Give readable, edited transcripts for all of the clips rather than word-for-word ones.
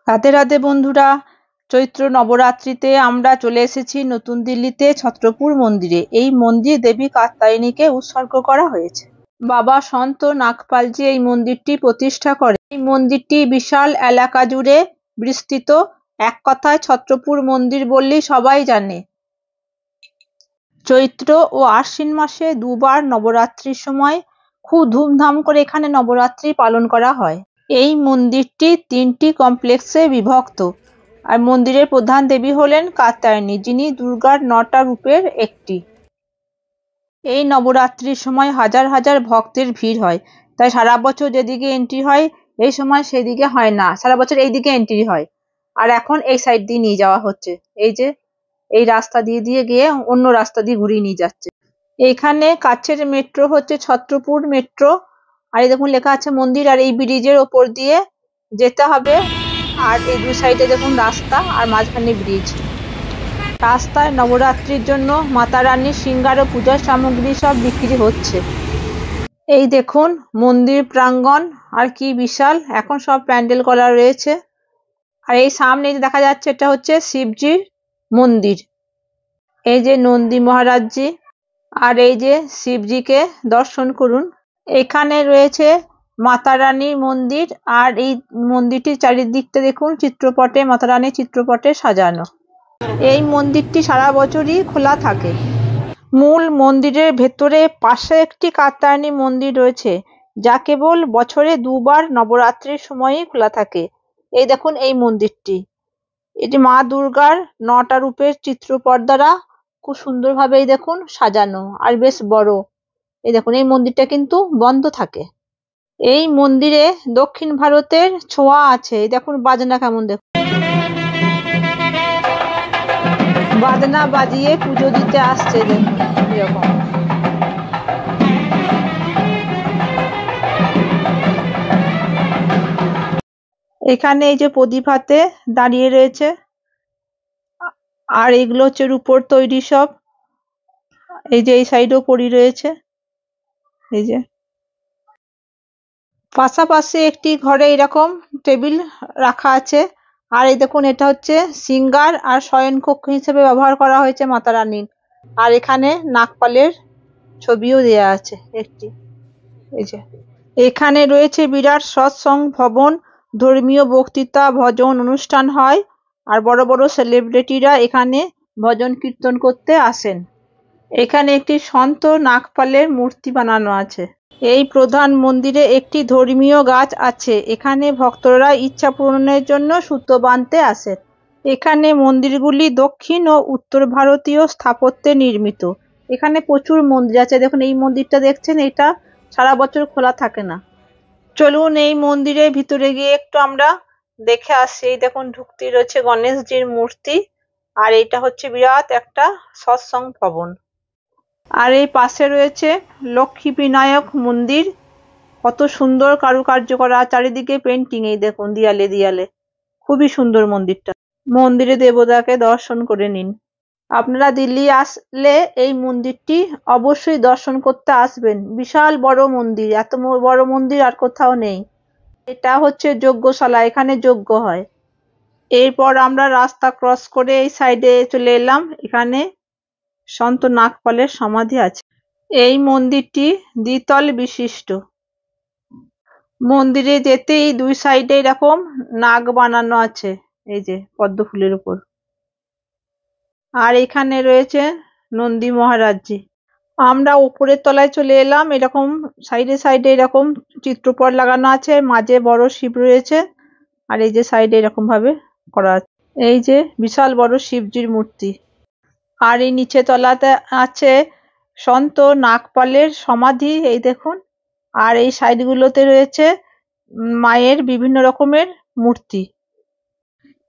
রাধে রাধে বন্ধুরা, চৈত্র নবরাত্রিতে আমরা চলে এসেছি নতুন দিল্লিতে ছত্রপুর মন্দিরে। এই মন্দির দেবী কাত্যায়নীকে উৎসর্গ করা হয়েছে। বাবা সন্ত নাগপালজি এই মন্দিরটি প্রতিষ্ঠা করে। এই মন্দিরটি বিশাল এলাকা জুড়ে বিস্তৃত। এক কথায় ছত্রপুর মন্দির বললেই সবাই জানে। চৈত্র ও আশ্বিন মাসে দুবার নবরাত্রির সময় খুব ধুমধাম করে এখানে নবরাত্রি পালন করা হয়। এই মন্দিরটি 3টি কমপ্লেক্সে বিভক্ত। আর মন্দিরের প্রধান দেবী হলেন কাত্যায়নী, যিনি দুর্গার 9টা রূপের একটি। এই নবরাত্রির সময় হাজার হাজার ভক্তের ভিড় হয়, তাই সারা বছর যেদিকে এন্ট্রি হয় এই সময় সেদিকে হয় না, সারা বছর এই দিকে এন্ট্রি হয়। আর এখন এই সাইড দিয়ে নিয়ে যাওয়া হচ্ছে, এই যে এই রাস্তা দিয়ে দিয়ে গিয়ে অন্য রাস্তা দিয়ে ঘুরিয়ে নিয়ে যাচ্ছে। এইখানে কাছের মেট্রো হচ্ছে ছত্রপুর মেট্রো। আর এই দেখুন লেখা আছে মন্দির, আর এই ব্রিজের ওপর দিয়ে যেতে হবে। আর এই দুই সাইডে দেখুন রাস্তা, আর মাঝখানে ব্রিজ। রাস্তায় নবরাত্রির জন্য মাতা রানীর শৃঙ্গার ও পূজার সামগ্রী সব বিক্রি হচ্ছে। এই দেখুন মন্দির প্রাঙ্গণ, আর কি বিশাল! এখন সব প্যান্ডেল করা রয়েছে। আর এই সামনে দেখা যাচ্ছে এটা হচ্ছে শিবজির মন্দির। এই যে নন্দী মহারাজজি, আর এই যে শিবজিকে দর্শন করুন। এখানে রয়েছে মাতা রানীর মন্দির, আর এই মন্দিরটির চারিদিকটা দেখুন চিত্রপটে, মাতা রানীর চিত্রপটে সাজানো। এই মন্দিরটি সারা বছরই খোলা থাকে। মূল মন্দিরের ভেতরে পাশে একটি কাত্যায়নী মন্দির রয়েছে, যা কেবল বছরে দুবার নবরাত্রির সময়ই খোলা থাকে। এই দেখুন এই মন্দিরটি, এটি মা দুর্গার 9টা রূপের চিত্রপট দ্বারা খুব সুন্দরভাবে এই দেখুন সাজানো, আর বেশ বড়। এই দেখুন এই মন্দিরটা কিন্তু বন্ধ থাকে। এই মন্দিরে দক্ষিণ ভারতের ছোঁয়া আছে। এই দেখুন বাজনা কেমন, দেখুন বাজনা বাজিয়ে পুজো দিতে আসছে, দেখুন এরকম। এখানে এই যে প্রদীপ হাতে দাঁড়িয়ে রয়েছে, আর এগুলো হচ্ছে রূপোর তৈরি সব। এই যে এই সাইডেও পড়ি রয়েছে, এই যে পাশাপাশি একটি ঘরে এরকম টেবিল রাখা আছে। আর এই দেখুন এটা হচ্ছে সিঙ্গার আর শয়নকক্ষ হিসেবে ব্যবহার করা হয়েছে মাতা রানীর। আর এখানে নাগপালের ছবিও দেয়া আছে একটি। এই যে এখানে রয়েছে বিরাট সৎসঙ্গ ভবন, ধর্মীয় বক্তৃতা ভজন অনুষ্ঠান হয়, আর বড় বড় সেলিব্রিটিরা এখানে ভজন কীর্তন করতে আসেন। এখানে একটি সন্ত নাগপালের মূর্তি বানানো আছে। এই প্রধান মন্দিরে একটি ধর্মীয় গাছ আছে। এখানে ভক্তরা ইচ্ছা পূরণের জন্য সুতো বাঁধতে আসেন। এখানে মন্দিরগুলি দক্ষিণ ও উত্তর ভারতীয় স্থাপত্যে নির্মিত। এখানে প্রচুর মন্দির আছে। দেখুন এই মন্দিরটা দেখছেন, এটা সারা বছর খোলা থাকে না। চলুন এই মন্দিরের ভিতরে গিয়ে একটু আমরা দেখে আসি। এই দেখুন ঢুকতে রয়েছে গণেশজির মূর্তি, আর এটা হচ্ছে বিরাট একটা সৎসঙ্গ ভবন। আর এই পাশে রয়েছে লক্ষ্মী বিনায়ক মন্দির। কত সুন্দর কারুকার্য করা, চারিদিকে পেন্টিং। এই দেখুন দিয়ালে দিয়ালে, খুবই সুন্দর মন্দিরটা। মন্দিরে দেবতাকে দর্শন করে নিন। আপনারা দিল্লি আসলে এই মন্দিরটি অবশ্যই দর্শন করতে আসবেন। বিশাল বড় মন্দির, এত বড় মন্দির আর কোথাও নেই। এটা হচ্ছে যজ্ঞশালা, এখানে যজ্ঞ হয়। এরপর আমরা রাস্তা ক্রস করে এই সাইডে চলে এলাম। এখানে সন্ত নাগপালের সমাধি আছে। এই মন্দিরটি দ্বিতল বিশিষ্ট। মন্দিরে যেতেই দুই সাইডে এরকম নাগ বানানো আছে, এই যে পদ্ম ফুলের উপর। আর এখানে রয়েছে নন্দী মহারাজজি। আমরা উপরের তলায় চলে এলাম। এরকম সাইডে সাইডে এরকম চিত্রপট লাগানো আছে, মাঝে বড় শিব রয়েছে, আর এই যে সাইডে এরকম ভাবে করা আছে। এই যে বিশাল বড় শিবজির মূর্তি। আর এই নিচে তলাতে আছে সন্ত নাগপালের সমাধি, এই দেখুন। আর এই সাইডগুলোতে রয়েছে মায়ের বিভিন্ন রকমের মূর্তি।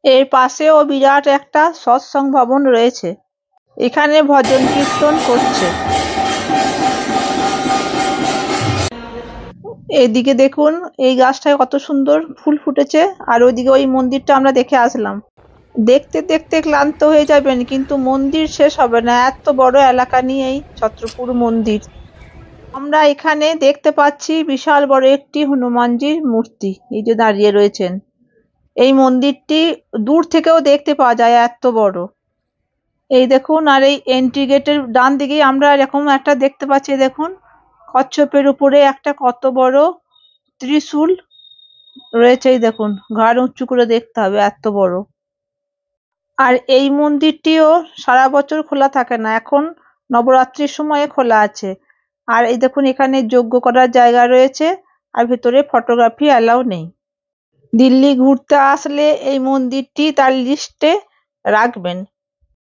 এর পাশেও বিরাট একটা সৎসঙ্গ ভবন রয়েছে, এখানে ভজন কীর্তন করছে। এদিকে দেখুন এই গাছটায় কত সুন্দর ফুল ফুটেছে। আর ওইদিকে ওই মন্দিরটা আমরা দেখে আসলাম। দেখতে দেখতে ক্লান্ত হয়ে যাবেন, কিন্তু মন্দির শেষ হবে না। এত বড় এলাকা নিয়ে এই ছত্রপুর মন্দির। আমরা এখানে দেখতে পাচ্ছি বিশাল বড় একটি হনুমানজির মূর্তি, এই যে দাঁড়িয়ে রয়েছেন। এই মন্দিরটি দূর থেকেও দেখতে পাওয়া যায়, এত বড়। এই দেখুন, আর এই এন্ট্রি গেটের ডান দিকেই আমরা এরকম একটা দেখতে পাচ্ছি, দেখুন কচ্ছপের উপরে একটা কত বড় ত্রিশূল রয়েছে। এই দেখুন, ঘাড় উঁচু করে দেখতে হবে, এত বড়। আর এই মন্দিরটিও সারা বছর খোলা থাকে না, এখন নবরাত্রির সময়ে খোলা আছে। আর এই দেখুন, এখানে যজ্ঞ করার জায়গা রয়েছে, আর ভেতরে ফটোগ্রাফি অ্যালাউ নেই। দিল্লি ঘুরতে আসলে এই মন্দিরটি তার লিস্টে রাখবেন।